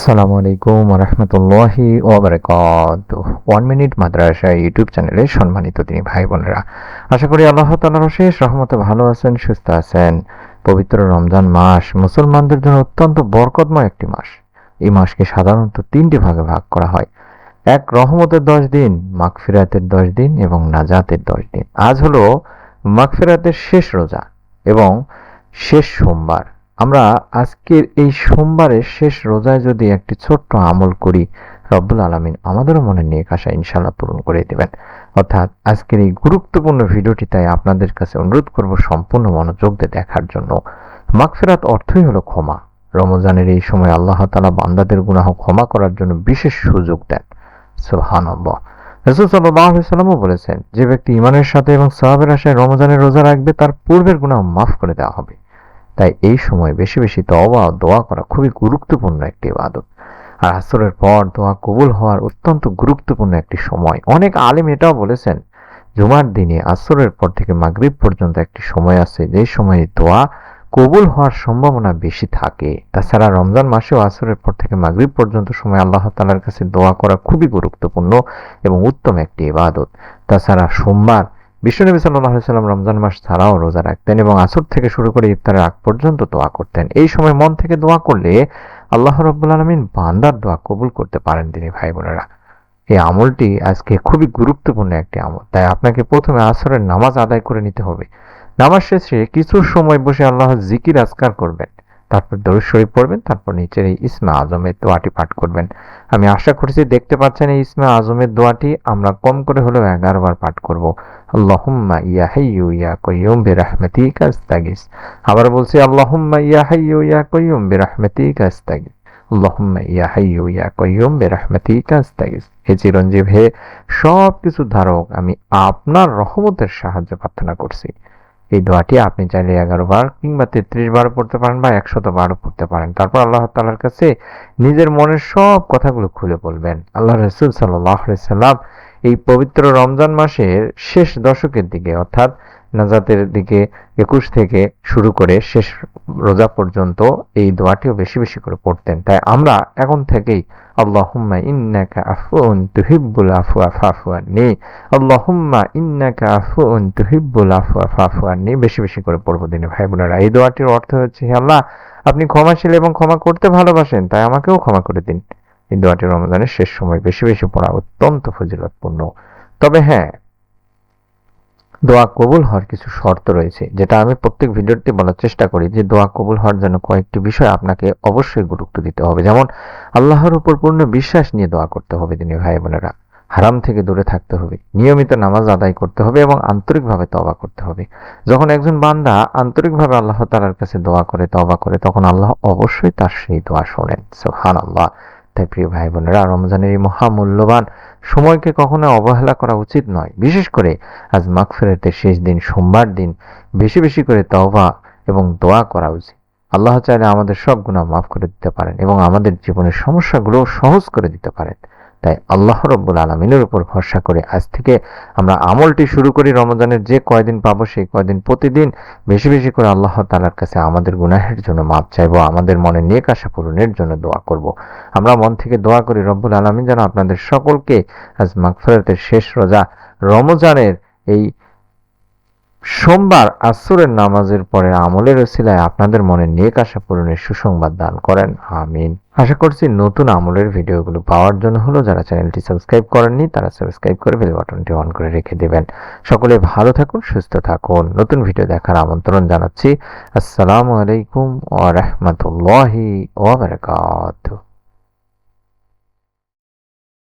আসসালামু আলাইকুম রহমতুল্লাহি ওয়াবারাকাতুহু 1 মিনিট মাদ্রাসা ইউটিউব চ্যানেলের সম্মানিত দিনী ভাই বোনেরা, আশা করি আল্লাহ তাআলার অশেষ রহমতে ভালো আছেন, সুস্থ আছেন। পবিত্র রমজান মাস মুসলমানদের জন্য অত্যন্ত বরকতময় একটি মাস। এই মাসকে সাধারণত 3টি ভাগে ভাগ করা হয়। এক, রহমতের 10 দিন, মাগফিরাতের 10 দিন এবং নাজাতের 10 দিন। আজ হলো মাগফিরাতের শেষ রোজা এবং শেষ সোমবার। আমরা আজকের এই সোমবারের শেষ রোজায় যদি একটি ছোট্ট আমল করি, রব্বুল আলামিন আমাদেরও মনের নেক আশা ইনশাআল্লাহ পূরণ করে দেবেন। অর্থাৎ আজকের এই গুরুত্বপূর্ণ ভিডিওটি তাই আপনাদের কাছে অনুরোধ করব সম্পূর্ণ মনোযোগ দিয়ে দেখার জন্য। মাগফিরাত অর্থই হলো ক্ষমা। রমজানের এই সময় আল্লাহ তাআলা বান্দাদের গুনাহ ক্ষমা করার জন্য বিশেষ সুযোগ দেন। সুবহানাল্লাহ। রাসূল সাল্লাল্লাহু আলাইহি ওয়াসাল্লামও বলেছেন, যে ব্যক্তি ঈমানের সাথে এবং সওয়াবের আশায় রমজানের রোজা রাখবে তার পূর্বের গুনাহ মাফ করে দেওয়া হবে। তাই এই সময় বেশি বেশি তওবা ও দোয়া করা খুবই গুরুত্বপূর্ণ একটি ইবাদত। আর আসরের পর দোয়া কবুল হওয়ার অত্যন্ত গুরুত্বপূর্ণ একটি সময়। অনেক আলেম এটাও বলেছেন, জুমার দিনে আসরের পর থেকে মাগরিব পর্যন্ত একটি সময় আছে যে সময়ে দোয়া কবুল হওয়ার সম্ভাবনা বেশি থাকে। তাছাড়া রমজান মাসেও আসরের পর থেকে মাগরিব পর্যন্ত সময় আল্লাহ তাআলার কাছে দোয়া করা খুবই গুরুত্বপূর্ণ এবং উত্তম একটি ইবাদত। তাছাড়া সোমবার বিশ্বনবী সাল্লাল্লাহু আলাইহি ওয়াসাল্লাম রমজান মাস ছাড়াও রোজা রাখতেন এবং আসর থেকে শুরু করে ইফতারের আগ পর্যন্ত দোয়া করতেন। এই সময় মন থেকে দোয়া করলে আল্লাহ রাব্বুল আলামিন বান্দার দোয়া কবুল করতে পারেন তিনি ভাই বোনেরা। এই আমলটি আজকে খুবই গুরুত্বপূর্ণ একটি আমল। তাই আপনাকে প্রথমে আসরের নামাজ আদায় করে নিতে হবে। নামাজ শেষে কিছু সময় বসে আল্লাহর জিকির আজকার করবেন, তারপর দরুদ শরীফ পড়বেন, তারপর নিচের এই ইসমে আজমের দোয়াটি পাঠ করবেন। আমি আশা করছি দেখতে পাচ্ছেন এই ইসমে আজমের দোয়াটি আমরা কম করে হলেও 11 বার পাঠ করব। আল্লাহুম্মা ইয়া হাইয়্যু ইয়া কাইয়্যুম বিরহমাতিকা আস্তাগিস। আবার বলছি, আল্লাহুম্মা ইয়া হাইয়্যু ইয়া কাইয়্যুম বিরহমাতিকা আস্তাগিস। আল্লাহুম্মা ইয়া হাইয়্যু ইয়া কাইয়্যুম বিরহমাতিকা আস্তাগিস। হে চিরঞ্জীব, হে সব কিছুর ধারক, আমি আপনার রহমতের সাহায্য প্রার্থনা করছি। এই দোয়াটি আপনি চাইলে 11 বার কিংবা 33 বার পড়তে পারেন বা 100 বারও পড়তে পারেন। তারপর আল্লাহ তাআলার কাছে নিজের মনের সব কথাগুলো খুলে বলবেন। আল্লাহ রাসূল সাল্লাল্লাহু আলাইহি সাল্লাম এই পবিত্র রমজান মাসের শেষ দশকের দিকে, অর্থাৎ নাজাতের দিকে 21 থেকে শুরু করে শেষ রোজা পর্যন্ত এই দোয়াটিও বেশি বেশি করে পড়তেন। তাই আমরা এখন থেকেই আল্লাহুম্মা ইন্নাকা আফুউন তুহিব্বুল আফওয়া ফাফু আন্নি, আল্লাহুম্মা ইন্নাকা আফুউন তুহিব্বুল আফওয়া ফাফু আন্নি বেশি বেশি করে পড়বো দিনে ভাই বোনেরা। এই দোয়াটির অর্থ হচ্ছে, হে আল্লাহ, আপনি ক্ষমাশীল এবং ক্ষমা করতে ভালোবাসেন, তাই আমাকেও ক্ষমা করে দিন। এই দোয়াটি রমজানের শেষ সময় বেশি বেশি পড়া অত্যন্ত ফজিলতপূর্ণ। তবে হ্যাঁ, দোয়া কবুল হওয়ার কিছু শর্ত রয়েছে, যেটা আমি প্রত্যেক ভিডিওতে বলার চেষ্টা করি যে দোয়া কবুল হওয়ার জন্য কয়েকটি বিষয় আপনাকে অবশ্যই গুরুত্ব দিতে হবে। যেমন আল্লাহর উপর পূর্ণ বিশ্বাস নিয়ে দোয়া করতে হবে দিনী ভাই বোনেরা, হারাম থেকে দূরে থাকতে হবে, নিয়মিত নামাজ আদায় করতে হবে এবং আন্তরিকভাবে তওবা করতে হবে। যখন একজন বান্দা আন্তরিকভাবে আল্লাহ তাআলার কাছে দোয়া করে, তওবা করে, তখন আল্লাহ অবশ্যই তার সেই দোয়া শোনেন। সুবহানাল্লাহ। তাই প্রিয় ভাই বোনেরা, রমজানের এই মহামূল্যবান সময়কে কখনো অবহেলা করা উচিত নয়। বিশেষ করে আজ মাগফিরাতের শেষ দিন, সোমবার দিন, বেশি বেশি করে তওবা এবং দোয়া করা উচিত। আল্লাহ চাইলে আমাদের সব গুনাহ মাফ করে দিতে পারেন এবং আমাদের জীবনের সমস্যাগুলো সহজ করে দিতে পারেন। তাই আল্লাহ রাব্বুল আলামিনের উপর ভরসা করে আজ থেকে আমরা আমলটি শুরু করি। রমজানের যে কয়দিন পাবো সেই কয়দিন প্রতিদিন বেশি বেশি করে আল্লাহ তাআলার কাছে আমাদের গুনাহের জন্য মাপ চাইবো, আমাদের মনে নেক আশা পূরণের জন্য দোয়া করব। আমরা মন থেকে দোয়া করি রব্বুল আলামিন যেন আপনাদের সকলকে আজ মাগফিরাতের শেষ রোজা রমজানের এই সোমবার আসরের নামাজের পরে আমলের ওসিলায় আপনাদের মনে নেক আশা পূরণের সুসংবাদ দান করেন, আমিন। আশা করছি নতুন আমলের ভিডিওগুলো পাওয়ার জন্য হলো যারা চ্যানেলটি সাবস্ক্রাইব করেননি তারা সাবস্ক্রাইব করে বেল বাটনটি অন করে রেখে দেবেন। সকলে ভালো থাকুন, সুস্থ থাকুন। নতুন ভিডিও দেখার আমন্ত্রণ জানাচ্ছি। আসসালামু আলাইকুম ওয়া রাহমাতুল্লাহি ওয়া বারাকাতুহু।